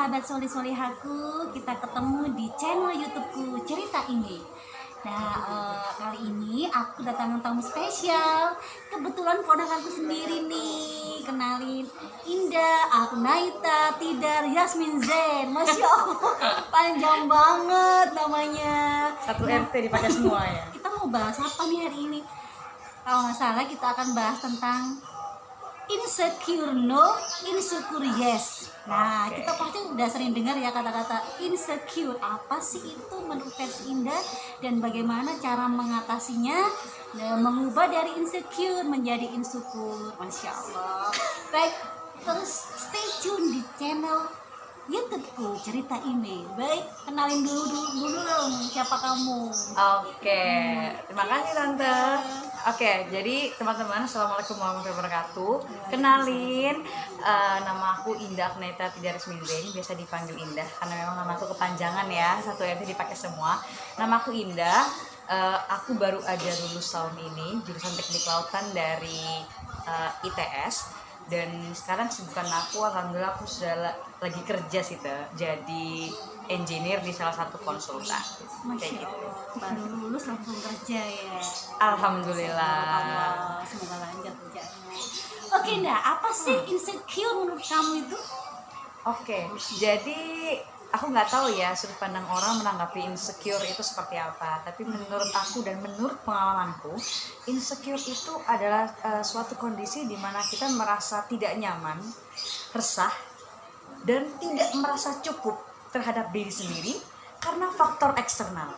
sahabat solih-solihaku, kita ketemu di channel YouTubeku Cerita Ini. Nah, kali ini aku datang tamu spesial. Kebetulan ponakanku sendiri nih. Kenalin, Indah, aku Naita, Tidar, Yasmin Zain. Masya Allah, panjang banget namanya. Satu RT dipakai semua ya. Kita mau bahas apa nih hari ini? Kalau nggak salah kita akan bahas tentang insecure no, insecure yes. Nah, kita pasti udah sering dengar ya kata-kata insecure. Apa sih itu menurut versi Indah dan bagaimana cara mengatasinya dan mengubah dari insecure menjadi insecure. Masya Allah. Baik, terus stay tune di channel YouTubeku Cerita Ini. Baik, kenalin dulu dong siapa kamu. Oke, terima kasih Tante. Oke, jadi teman-teman, assalamualaikum warahmatullahi wabarakatuh. Kenalin, nama aku Indah Naita Tidar Yasmin Zain, biasa dipanggil Indah karena memang nama aku kepanjangan ya, satu RT dipakai semua. Nama aku Indah. Aku baru aja lulus tahun ini jurusan Teknik Lautan dari ITS. Dan sekarang kesibukan aku, alhamdulillah aku sudah lagi kerja sih jadi engineer di salah satu konsultan. Masya Allah, baru lulus langsung kerja ya. Alhamdulillah. Semoga lancar kerjanya. Oke, Nda, apa sih insecure menurut kamu itu? Oke, jadi aku nggak tahu ya sudut pandang orang menanggapi insecure itu seperti apa. Tapi menurut aku dan menurut pengalamanku, insecure itu adalah suatu kondisi di mana kita merasa tidak nyaman, resah, dan tidak merasa cukup terhadap diri sendiri karena faktor eksternal.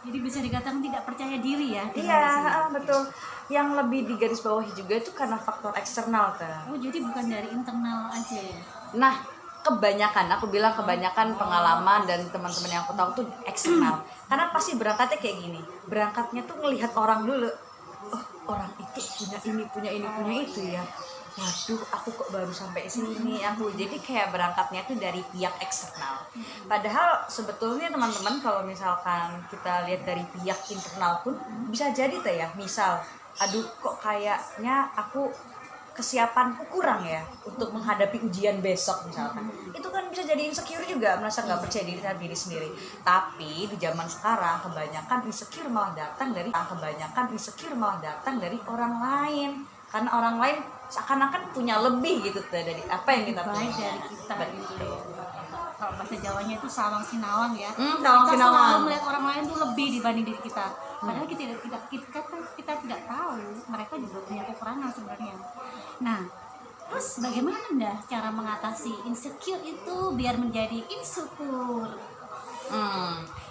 Jadi bisa dikatakan tidak percaya diri ya? Iya, betul. Yang lebih digarisbawahi juga itu karena faktor eksternal kan. Oh, jadi bukan dari internal aja ya? Nah, aku bilang kebanyakan pengalaman dan teman-teman yang aku tahu tuh eksternal. Karena pasti berangkatnya kayak gini. Berangkatnya tuh ngelihat orang dulu. Oh, orang itu punya itu ya. Waduh, aku kok baru sampai sini aku. Jadi kayak berangkatnya tuh dari pihak eksternal. Padahal sebetulnya teman-teman kalau misalkan kita lihat dari pihak internal pun bisa jadi tuh ya. Misal, aduh kok kayaknya kesiapanku kurang ya untuk menghadapi ujian besok misalkan. Itu kan bisa jadi insecure juga, merasa nggak percaya diri terhadap diri sendiri. Tapi di zaman sekarang kebanyakan insecure malah datang dari orang lain. Karena orang lain seakan-akan punya lebih gitu dari apa yang kita punya. Baik dari kita gitu. Kalau bahasa Jawanya itu sawang sinawang ya. Sawang Kita sinawang. selalu melihat orang lain tuh lebih dibanding diri kita. Padahal kita tidak tahu mereka juga punya kekurangan sebenarnya. Nah, terus bagaimana Nda cara mengatasi insecure itu biar menjadi insecure?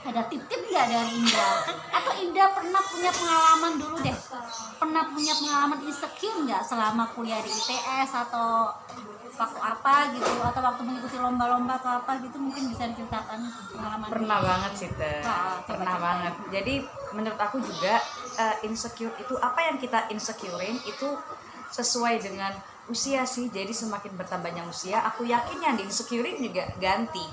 Ada tip-tip nggak dari Indah? Atau Indah pernah punya pengalaman dulu deh? Pernah punya pengalaman insecure nggak selama kuliah di ITS atau waktu apa gitu? Atau waktu mengikuti lomba-lomba atau apa gitu? Mungkin bisa diceritakan pengalaman. Pernah banget sih pernah banget. Jadi menurut aku juga insecure itu apa yang kita insecurein itu sesuai dengan usia sih. Jadi semakin bertambahnya usia, aku yakin yang di insecurein juga ganti.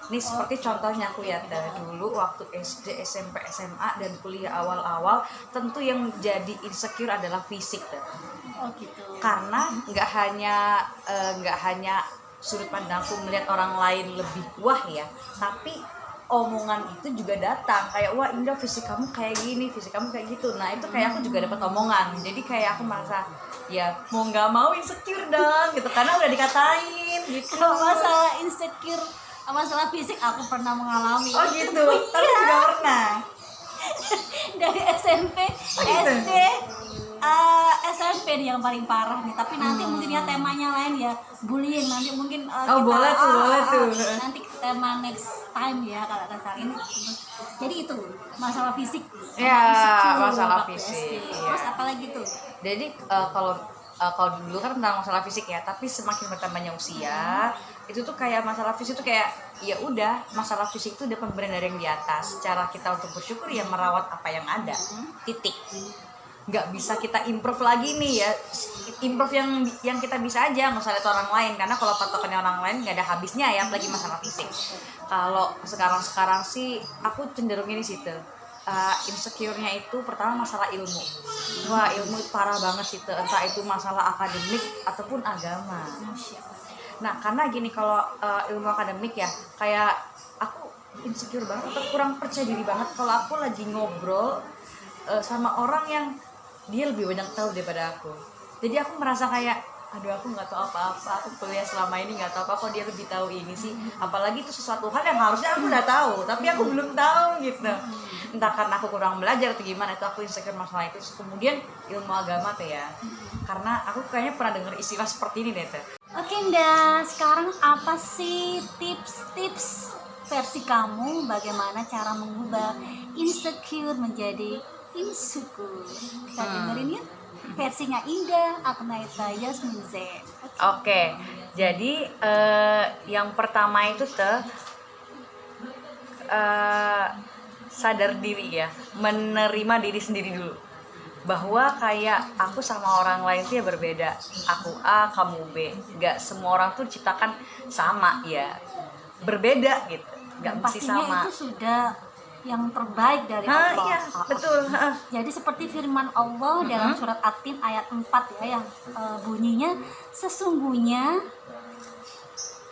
Ini seperti contohnya aku lihat dari dulu waktu SD, SMP, SMA dan kuliah awal-awal, tentu yang menjadi insecure adalah fisik. Oh gitu. Karena nggak hanya sudut pandangku melihat orang lain lebih wah ya, tapi omongan itu juga datang kayak wah Indah fisik kamu kayak gini, fisik kamu kayak gitu. Nah itu kayak aku juga dapat omongan, jadi kayak aku merasa ya mau nggak mau insecure dong gitu karena udah dikatain gitu. Kalau masalah insecure, masalah fisik aku pernah mengalami. Oh gitu, tapi juga pernah. Dari SMP, gitu? SD, SMP nih yang paling parah nih. Tapi nanti mungkin ya temanya lain ya, bullying. Nanti mungkin boleh tuh. Nanti tema next time ya kalau saat ini. Jadi itu masalah fisik. Ya, insecure masalah waktu fisik. SD. Iya. Terus apa lagi tuh? Jadi kalau dulu kan tentang masalah fisik ya, tapi semakin bertambahnya usia, itu tuh kayak masalah fisik tuh kayak ya udah, masalah fisik itu udah pemberian dari yang di atas. Cara kita untuk bersyukur ya merawat apa yang ada. Titik. Nggak bisa kita improve lagi nih ya. Improve yang kita bisa aja, nggak usah lihat orang lain karena kalau patokannya orang lain nggak ada habisnya ya, apalagi masalah fisik. Kalau sekarang sih aku cenderung ini sih tuh. Insecure-nya itu pertama masalah ilmu. Wah, ilmu parah banget sih, entah itu masalah akademik ataupun agama. Nah karena gini, kalau ilmu akademik ya, kayak aku insecure banget atau kurang percaya diri banget kalau aku lagi ngobrol sama orang yang dia lebih banyak tahu daripada aku. Jadi aku merasa kayak, aduh aku nggak tahu apa-apa, aku kuliah selama ini nggak tahu apa, kok dia lebih tahu ini sih. Apalagi itu sesuatu hal yang harusnya aku udah tahu tapi aku belum tahu gitu. Entah karena aku kurang belajar atau gimana, itu aku insecure masalah itu. Kemudian ilmu agama tuh ya, karena aku kayaknya pernah denger istilah seperti ini deh tuh. Oke Nda, sekarang apa sih tips-tips versi kamu bagaimana cara mengubah insecure menjadi insecure? Kita dengerin yuk versinya Indah Agnaita Yasmin Z. Oke, jadi yang pertama itu sadar diri ya, menerima diri sendiri dulu, bahwa kayak aku sama orang lain tuh ya berbeda. Aku A, kamu B. Gak semua orang tuh diciptakan sama ya, berbeda gitu, gak mesti Pastinya sama. itu sudah yang terbaik dari Allah. Iya, betul. Jadi seperti firman Allah dalam surat At-Tin ayat 4 ya, yang bunyinya, sesungguhnya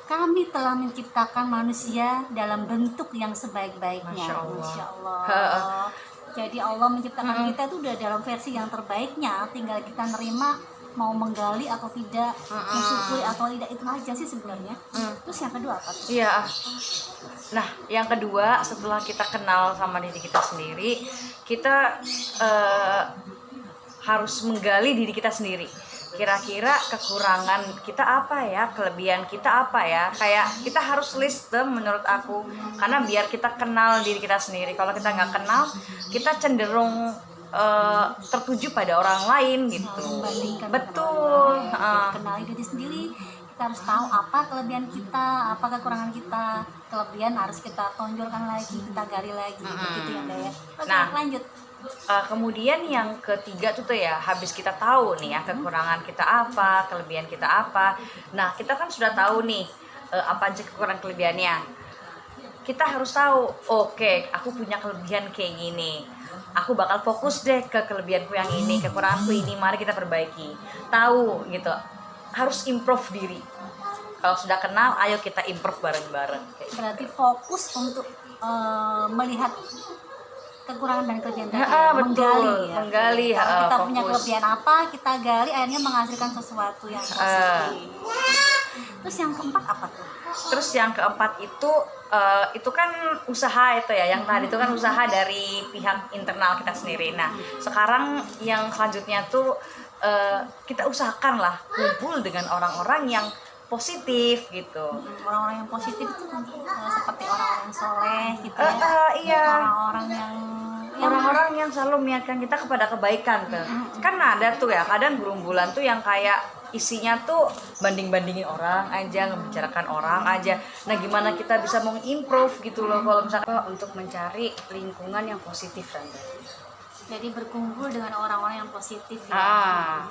kami telah menciptakan manusia dalam bentuk yang sebaik-baiknya. Masya Allah. Allah. Jadi Allah menciptakan kita itu udah dalam versi yang terbaiknya, tinggal kita nerima mau menggali atau tidak, mensyukuri atau tidak, itu aja sih sebenarnya. Terus yang kedua apa tuh? Iya. Nah, yang kedua, setelah kita kenal sama diri kita sendiri, kita harus menggali diri kita sendiri. Kira-kira kekurangan kita apa ya, kelebihan kita apa ya, kayak kita harus list them menurut aku, karena biar kita kenal diri kita sendiri. Kalau kita nggak kenal, kita cenderung tertuju pada orang lain gitu. Membandingkan Betul. dengan orang lain. Kenali diri sendiri, kita harus tahu apa kelebihan kita, apa kekurangan kita. Kelebihan harus kita tonjolkan lagi, kita gali lagi, begitu ya Mbak ya. Oke, Nah, lanjut. Kemudian yang ketiga tuh ya, habis kita tahu nih ya kekurangan kita apa, kelebihan kita apa. Nah, kita kan sudah tahu nih apa aja kekurangan kelebihannya. Kita harus tahu, oke, aku punya kelebihan kayak gini. Aku bakal fokus deh ke kelebihanku yang ini, kekuranganku ini, mari kita perbaiki. Tahu gitu. Harus improve diri. Kalau sudah kenal, ayo kita improve bareng-bareng. Berarti fokus untuk melihat kekurangan dan kelebihan tadi, betul, menggali ya. menggali, Kalau kita punya fokus. kelebihan apa, kita gali, akhirnya menghasilkan sesuatu yang positif. Terus yang keempat apa tuh? Terus yang keempat itu kan usaha itu ya, yang tadi itu kan usaha dari pihak internal kita sendiri. Nah, sekarang yang selanjutnya tuh kita usahakan lah kumpul dengan orang-orang yang positif gitu. Orang-orang yang positif itu seperti orang-orang yang soleh gitu ya. Iya. Orang-orang yang selalu mengingatkan kita kepada kebaikan tuh. Kan ada tuh ya, kadang gerombolan tuh yang kayak isinya tuh banding-bandingin orang aja, membicarakan orang aja. Nah, gimana kita bisa mengimprove gitu loh kalau misalnya untuk mencari lingkungan yang positif Tante. jadi berkumpul dengan orang-orang yang positif ya.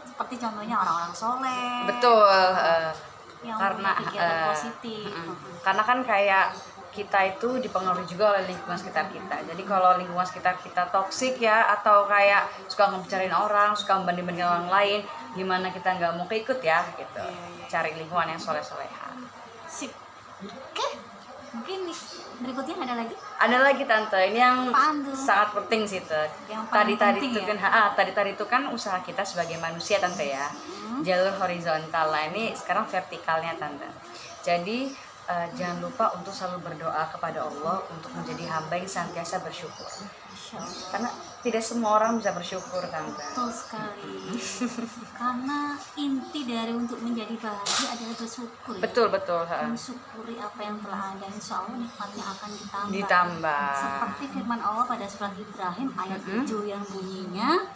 Seperti contohnya orang-orang soleh. Betul. Yang Karena punya kegiatan positif. karena kan kayak kita itu dipengaruhi juga oleh lingkungan sekitar kita. Jadi kalau lingkungan sekitar kita toksik ya, atau kayak suka ngebicarain orang, suka membanding-bandingin orang lain, gimana kita nggak mau keikut ya gitu. Cari lingkungan yang soleh-soleha. Sip. Oke. Mungkin berikutnya ada lagi? Ada lagi Tante, ini yang Apaan tuh? sangat penting sih tuh. Yang paling penting itu ya? kan tadi itu kan usaha kita sebagai manusia Tante ya. Jalur horizontal lah, ini sekarang vertikalnya Tante. Jadi jangan lupa untuk selalu berdoa kepada Allah untuk menjadi hamba yang senantiasa bersyukur. Karena tidak semua orang bisa bersyukur Tante. Betul sekali. Karena inti dari untuk menjadi bahagia adalah bersyukur. Betul. Mensyukuri apa yang telah ada, insya Allah nikmatnya akan ditambah. Ditambah. Seperti firman Allah pada surat Ibrahim ayat 7 yang bunyinya,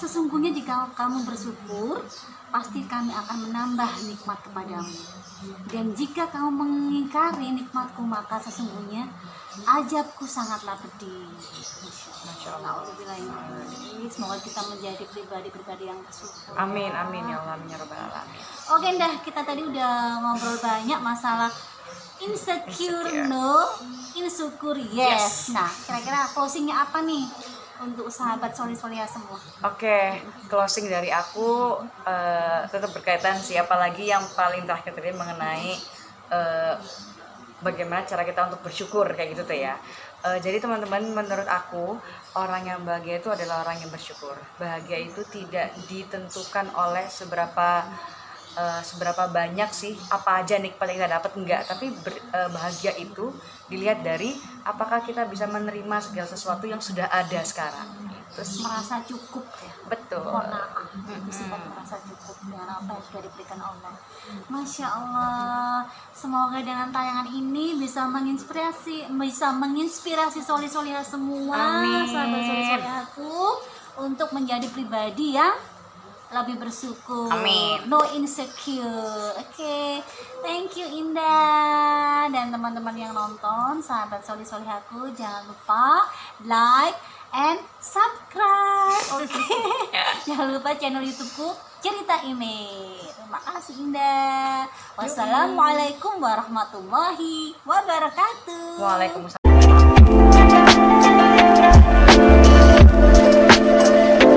sesungguhnya jika kamu bersyukur, pasti kami akan menambah nikmat kepadamu. Dan jika kamu mengingkari nikmatku, maka sesungguhnya ajabku sangatlah pedih. Masya Allah. Semoga kita menjadi pribadi-pribadi yang bersyukur. Amin ya Allah, amin ya rabbal alamin. Oke Ndah, kita tadi udah ngobrol banyak masalah insecure no, insecure yes. Nah, kira-kira closingnya apa nih untuk sahabat solih-solihah semua? Oke, closing dari aku tetap berkaitan sih, apalagi yang paling terakhir tadi mengenai bagaimana cara kita untuk bersyukur kayak gitu tuh ya. Jadi teman-teman, menurut aku orang yang bahagia itu adalah orang yang bersyukur. Bahagia itu tidak ditentukan oleh seberapa banyak sih apa aja nikmat yang kita dapat, enggak, tapi bahagia itu dilihat dari apakah kita bisa menerima segala sesuatu yang sudah ada sekarang. Terus Merasa cukup ya. betul. Qanaah, itu sifat merasa cukup dengan apa yang sudah diberikan Allah. Masya Allah, semoga dengan tayangan ini bisa menginspirasi solih-solihah semua, Amin. sahabat solih-solihahku, untuk menjadi pribadi yang lebih bersyukur. Amin. No insecure. Oke, thank you Indah dan teman-teman yang nonton, sahabat solih-solihahku, jangan lupa like and subscribe. Oke. Jangan lupa channel YouTubeku Cerita Ime. Terima kasih Indah. Wassalamualaikum warahmatullahi wabarakatuh. Waalaikumsalam.